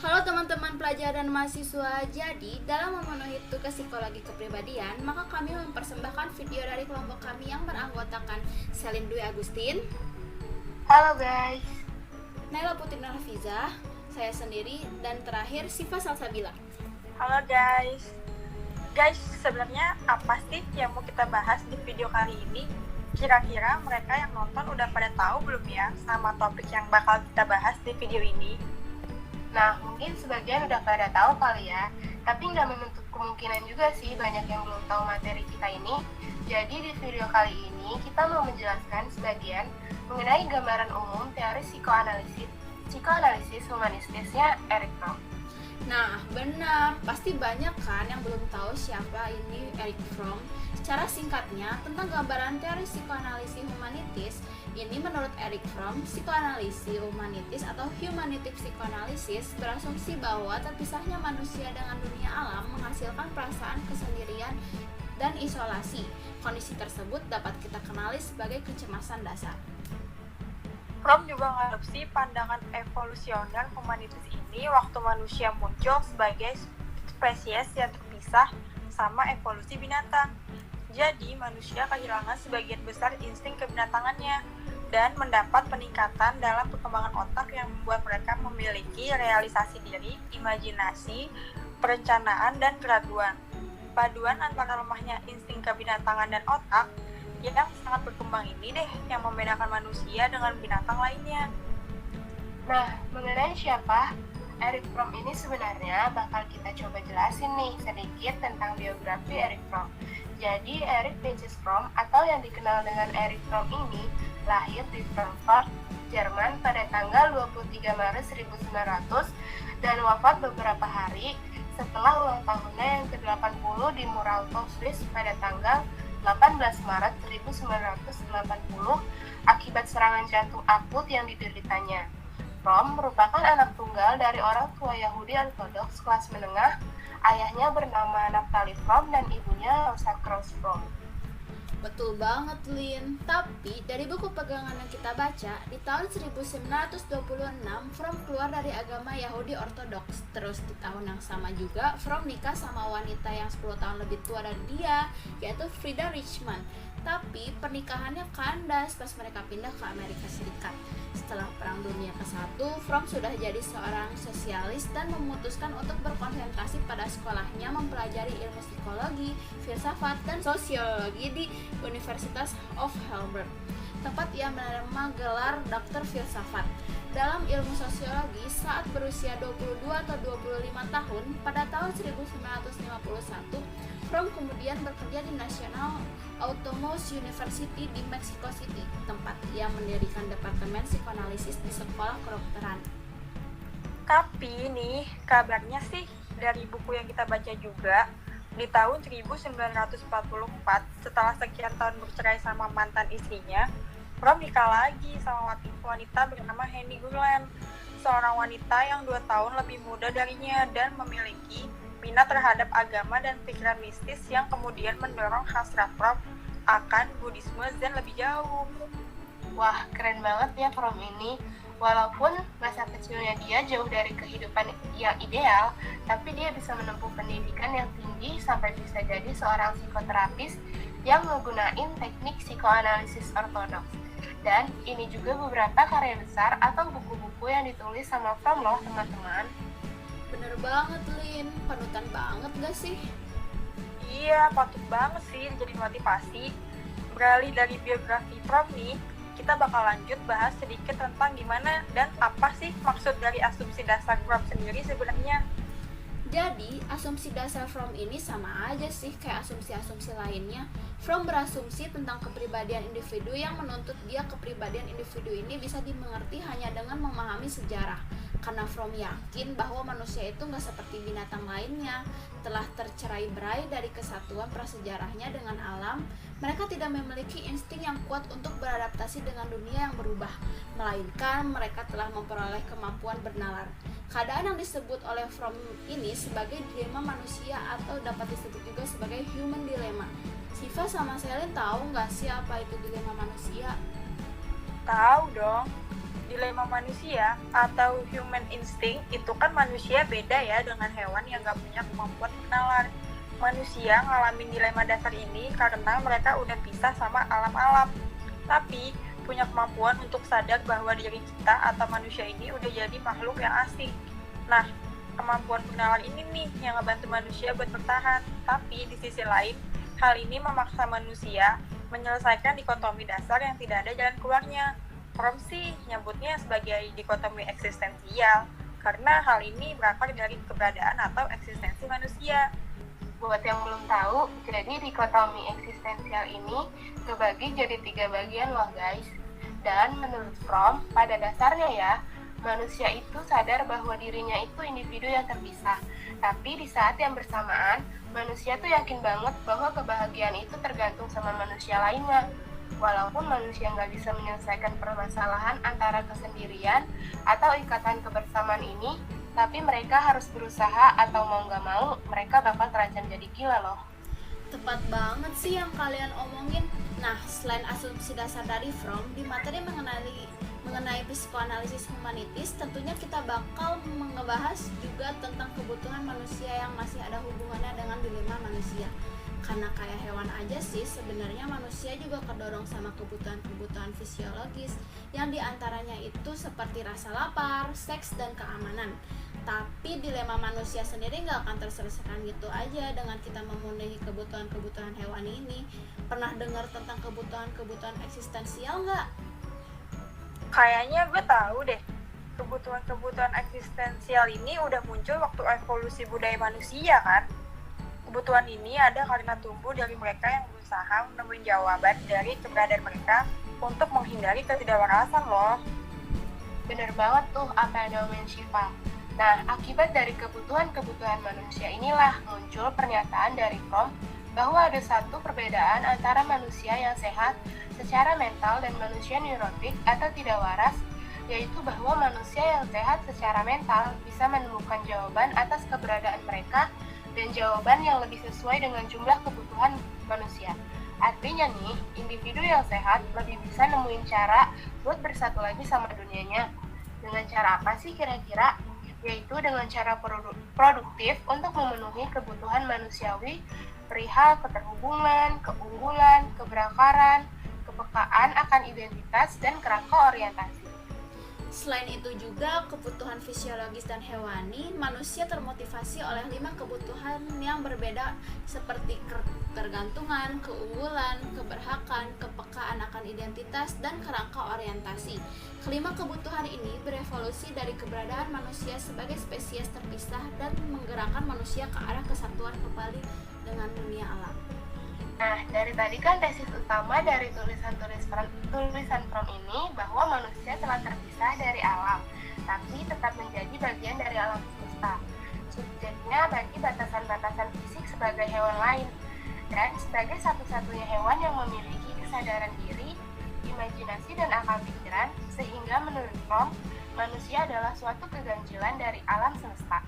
Halo teman-teman pelajar dan mahasiswa. Jadi, dalam memenuhi tugas psikologi kepribadian, maka kami mempersembahkan video dari kelompok kami yang beranggotakan Selin Dwi Agustin, Halo guys. Naila Putri Narfiza, saya sendiri, dan terakhir Siva Salsabila. Halo guys. Guys, sebenarnya apa sih yang mau kita bahas di video kali ini? Kira-kira mereka yang nonton udah pada tahu belum ya sama topik yang bakal kita bahas di video ini? Nah, mungkin sebagian udah pada tahu kali ya, tapi nggak menutup kemungkinan juga sih banyak yang belum tahu materi kita ini. Jadi di video kali ini kita mau menjelaskan sebagian mengenai gambaran umum teori psikoanalisis humanistisnya Erich Fromm. Nah, benar, pasti banyak kan yang belum tahu siapa ini Erich Fromm. Secara singkatnya, tentang gambaran teori psikoanalisis humanitis, ini menurut Erich Fromm, psikoanalisis humanitis atau humanitic psychoanalysis berasumsi bahwa terpisahnya manusia dengan dunia alam menghasilkan perasaan kesendirian dan isolasi. Kondisi tersebut dapat kita kenali sebagai kecemasan dasar. Fromm juga mengadopsi pandangan evolusioner humanitis ini waktu manusia muncul sebagai spesies yang terpisah sama evolusi binatang. Jadi, manusia kehilangan sebagian besar insting kebinatangannya dan mendapat peningkatan dalam perkembangan otak yang membuat mereka memiliki realisasi diri, imajinasi, perencanaan, dan keraguan. Paduan antara lemahnya insting kebinatangan dan otak yang sangat berkembang ini deh yang membedakan manusia dengan binatang lainnya. Nah, mengenai siapa Erich Fromm ini sebenarnya bakal kita coba jelasin nih sedikit tentang biografi Erich Fromm. Jadi, Erich Francis Fromm atau yang dikenal dengan Erich Fromm ini lahir di Frankfurt, Jerman pada tanggal 23 Maret 1900 dan wafat beberapa hari setelah ulang tahunnya yang ke-80 di Muralto, Swiss pada tanggal 18 Maret 1980 akibat serangan jantung akut yang dideritanya. Fromm merupakan anak tunggal dari orang tua Yahudi Ortodoks kelas menengah. Ayahnya bernama Naftali Fromm dan ibunya Rosa Krauss Fromm. Betul banget, Lin. Tapi dari buku pegangan yang kita baca, di tahun 1926 Fromm keluar dari agama Yahudi Ortodoks. Terus di tahun yang sama juga Fromm nikah sama wanita yang 10 tahun lebih tua dari dia, yaitu Frida Richman. Tapi pernikahannya kandas pas mereka pindah ke Amerika Serikat. Setelah Perang Dunia ke-1, Fromm sudah jadi seorang sosialis dan memutuskan untuk berkonsentrasi pada sekolahnya mempelajari ilmu psikologi, filsafat, dan sosiologi di Universitas of Heidelberg, tempat ia menerima gelar doktor filsafat. Dalam ilmu sosiologi, saat berusia 22 atau 25 tahun, pada tahun 1951, Fromm kemudian bekerja di National Autonomous University di Mexico City, tempat ia mendirikan departemen psikoanalisis di sekolah kedokteran. Tapi nih, kabarnya sih dari buku yang kita baca juga, di tahun 1944, setelah sekian tahun bercerai sama mantan istrinya, Fromm nikah lagi sama wanita bernama Henny Gurland, seorang wanita yang 2 tahun lebih muda darinya dan memiliki minat terhadap agama dan pikiran mistis yang kemudian mendorong hasrat Fromm akan Buddhisme Zen lebih jauh. Wah, keren banget ya Fromm ini. Walaupun masa kecilnya dia jauh dari kehidupan yang ideal, tapi dia bisa menempuh pendidikan yang tinggi sampai bisa jadi seorang psikoterapis yang menggunakan teknik psikoanalisis ortodoks. Dan ini juga beberapa karya besar atau buku-buku yang ditulis sama Fromm loh teman-teman. Bener banget, Lin. Panutan banget gak sih? Iya, patut banget sih jadi motivasi. Beralih dari biografi Fromm nih, kita bakal lanjut bahas sedikit tentang gimana dan apa sih maksud dari asumsi dasar Fromm sendiri sebenarnya. Jadi, asumsi dasar Fromm ini sama aja sih kayak asumsi-asumsi lainnya. Fromm berasumsi tentang kepribadian individu yang menuntut dia kepribadian individu ini bisa dimengerti hanya dengan memahami sejarah. Karena Fromm yakin bahwa manusia itu nggak seperti binatang lainnya, telah tercerai-berai dari kesatuan prasejarahnya dengan alam, mereka tidak memiliki insting yang kuat untuk beradaptasi dengan dunia yang berubah, melainkan mereka telah memperoleh kemampuan bernalar. Keadaan yang disebut oleh Fromm ini sebagai dilema manusia atau dapat disebut juga sebagai human dilemma. Siva sama Selin tahu nggak sih apa itu dilema manusia? Tahu dong. dilema manusia atau human instinct itu kan manusia beda ya dengan hewan yang gak punya kemampuan pengenalan. Manusia ngalamin dilema dasar ini karena mereka udah pisah sama alam-alam. Tapi punya kemampuan untuk sadar bahwa diri kita atau manusia ini udah jadi makhluk yang asing. Nah, kemampuan pengenalan ini nih yang ngebantu manusia buat bertahan. Tapi di sisi lain, hal ini memaksa manusia menyelesaikan dikotomi dasar yang tidak ada jalan keluarnya. Fromm sih nyebutnya sebagai dikotomi eksistensial, karena hal ini berakar dari keberadaan atau eksistensi manusia. Buat yang belum tahu, jadi dikotomi eksistensial ini kebagi jadi 3 bagian loh guys. Dan menurut Fromm, pada dasarnya ya, manusia itu sadar bahwa dirinya itu individu yang terpisah. Tapi di saat yang bersamaan, manusia tuh yakin banget bahwa kebahagiaan itu tergantung sama manusia lainnya. Walaupun manusia nggak bisa menyelesaikan permasalahan antara kesendirian atau ikatan kebersamaan ini, tapi mereka harus berusaha atau mau nggak mau, mereka bakal terancam jadi gila loh. Tepat banget sih yang kalian omongin. Nah, selain asumsi dasar dari Fromm, di materi mengenai psikoanalisis humanitis, tentunya kita bakal ngebahas juga tentang kebutuhan manusia yang masih ada hubungannya dengan dilema manusia. Karena kayak hewan aja sih, sebenarnya manusia juga kedorong sama kebutuhan-kebutuhan fisiologis yang diantaranya itu seperti rasa lapar, seks, dan keamanan. Tapi dilema manusia sendiri nggak akan terselesaikan gitu aja dengan kita memenuhi kebutuhan-kebutuhan hewan ini. Pernah dengar tentang kebutuhan-kebutuhan eksistensial nggak? Kayaknya gue tahu deh, kebutuhan-kebutuhan eksistensial ini udah muncul waktu evolusi budaya manusia kan? Kebutuhan ini ada karena tumbuh dari mereka yang berusaha menemukan jawaban dari keberadaan mereka untuk menghindari ketidakberasan loh. Bener banget tuh apa yang diomongin Syifa. Nah, akibat dari kebutuhan-kebutuhan manusia inilah muncul pernyataan dari Fromm bahwa ada satu perbedaan antara manusia yang sehat secara mental dan manusia neurotik atau tidak waras, yaitu bahwa manusia yang sehat secara mental bisa menemukan jawaban atas keberadaan mereka dan jawaban yang lebih sesuai dengan jumlah kebutuhan manusia. Artinya nih, individu yang sehat lebih bisa nemuin cara buat bersatu lagi sama dunianya. Dengan cara apa sih kira-kira? Yaitu dengan cara produktif untuk memenuhi kebutuhan manusiawi perihal keterhubungan, keunggulan, keberakaran, kepekaan akan identitas, dan kerangka orientasi. Selain itu juga kebutuhan fisiologis dan hewani, manusia termotivasi oleh 5 kebutuhan yang berbeda seperti ketergantungan, keunggulan, keberhakan, kepekaan akan identitas, dan kerangka orientasi. Kelima kebutuhan ini berevolusi dari keberadaan manusia sebagai spesies terpisah dan menggerakkan manusia ke arah kesatuan kembali dengan dunia alam. Nah, dari tadi kan tesis utama dari tulisan Fromm ini bahwa manusia telah terpisah dari alam, tapi tetap menjadi bagian dari alam semesta. Subjeknya bagi batasan-batasan fisik sebagai hewan lain, dan sebagai satu-satunya hewan yang memiliki kesadaran diri, imajinasi, dan akal pikiran, sehingga menurut Fromm, manusia adalah suatu keganjilan dari alam semesta.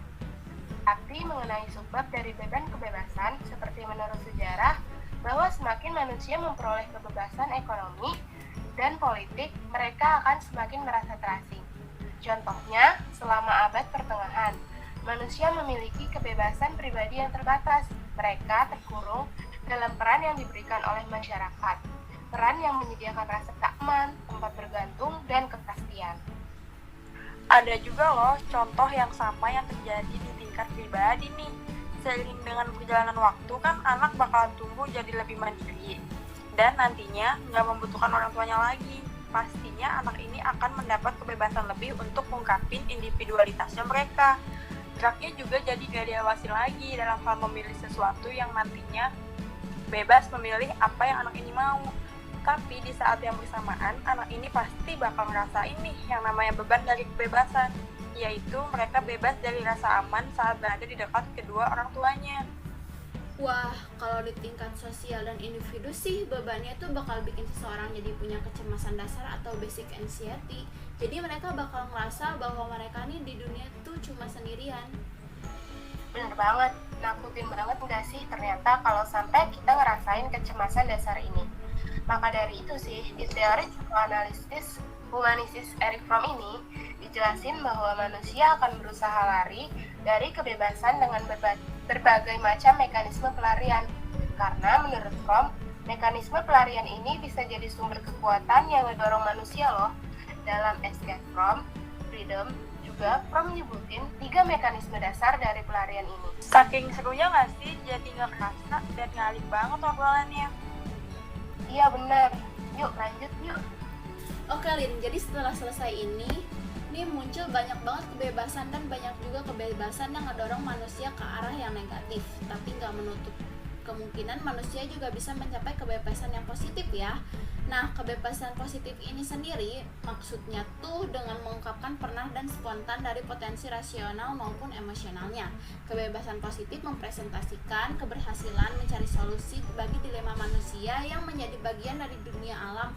Tapi mengenai subbab dari beban kebebasan, seperti menurut sejarah, bahwa semakin manusia memperoleh kebebasan ekonomi dan politik, mereka akan semakin merasa terasing. Contohnya, selama abad pertengahan, manusia memiliki kebebasan pribadi yang terbatas. Mereka terkurung dalam peran yang diberikan oleh masyarakat, peran yang menyediakan rasa aman, tempat bergantung, dan kepastian. Ada juga loh contoh yang sama yang terjadi di tingkat pribadi nih. Seiring dengan perjalanan waktu kan anak bakal tumbuh jadi lebih mandiri dan nantinya nggak membutuhkan orang tuanya lagi. Pastinya anak ini akan mendapat kebebasan lebih untuk mengungkapin individualitasnya mereka. Geraknya juga jadi nggak diawasi lagi dalam hal memilih sesuatu yang nantinya bebas memilih apa yang anak ini mau. Tapi di saat yang bersamaan anak ini pasti bakal ngerasain nih yang namanya beban dari kebebasan, yaitu mereka bebas dari rasa aman saat berada di dekat kedua orang tuanya. Wah, kalau di tingkat sosial dan individu sih bebannya tuh bakal bikin seseorang jadi punya kecemasan dasar atau basic anxiety. Jadi mereka bakal ngerasa bahwa mereka nih di dunia tuh cuma sendirian. Bener banget, nakutin banget nggak sih ternyata kalau sampai kita ngerasain kecemasan dasar ini. Maka dari itu sih, di teori psikoanalisis Humanisis Eric Fromm ini dijelasin bahwa manusia akan berusaha lari dari kebebasan dengan berbagai macam mekanisme pelarian. Karena menurut Fromm, mekanisme pelarian ini bisa jadi sumber kekuatan yang mendorong manusia loh. Dalam Escape from Freedom juga Fromm nyebutin 3 mekanisme dasar dari pelarian ini. Saking serunya nggak sih, jadi nggak kerasa dan ngalih banget obrolannya. Iya benar. Yuk lanjut yuk. Oke Lin, jadi setelah selesai ini muncul banyak banget kebebasan dan banyak juga kebebasan yang ngedorong manusia ke arah yang negatif, tapi nggak menutup kemungkinan manusia juga bisa mencapai kebebasan yang positif ya. Nah, kebebasan positif ini sendiri maksudnya tuh dengan mengungkapkan pernah dan spontan dari potensi rasional maupun emosionalnya. Kebebasan positif mempresentasikan keberhasilan mencari solusi bagi dilema manusia yang menjadi bagian dari dunia alam,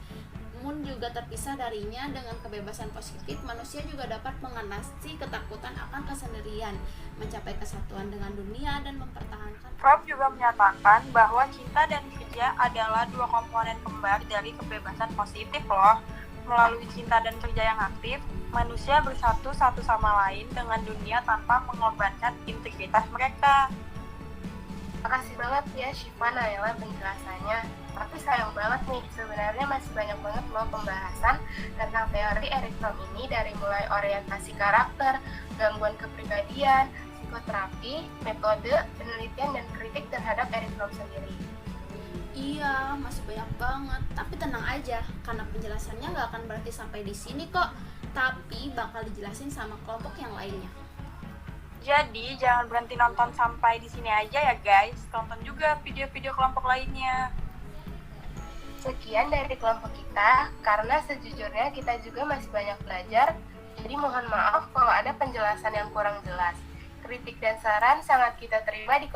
namun juga terpisah darinya. Dengan kebebasan positif, manusia juga dapat mengatasi ketakutan akan kesendirian, mencapai kesatuan dengan dunia, dan mempertahankan. Fromm juga menyatakan bahwa cinta dan kerja adalah 2 komponen kembar dari kebebasan positif loh. Melalui cinta dan kerja yang aktif, manusia bersatu satu sama lain dengan dunia tanpa mengorbankan integritas mereka. Makasih banget ya Syifa Naila penjelasannya. Tapi sayang banget nih, sebenarnya masih banyak banget loh pembahasan tentang teori Eric Fromm ini, dari mulai orientasi karakter, gangguan kepribadian, psikoterapi, metode, penelitian, dan kritik terhadap Eric Fromm sendiri. Iya, masih banyak banget. Tapi tenang aja, karena penjelasannya nggak akan berarti sampai di sini kok. Tapi bakal dijelasin sama kelompok yang lainnya. Jadi jangan berhenti nonton sampai di sini aja ya guys. Tonton juga video-video kelompok lainnya. Sekian dari kelompok kita, karena sejujurnya kita juga masih banyak belajar, jadi mohon maaf kalau ada penjelasan yang kurang jelas. Kritik dan saran sangat kita terima di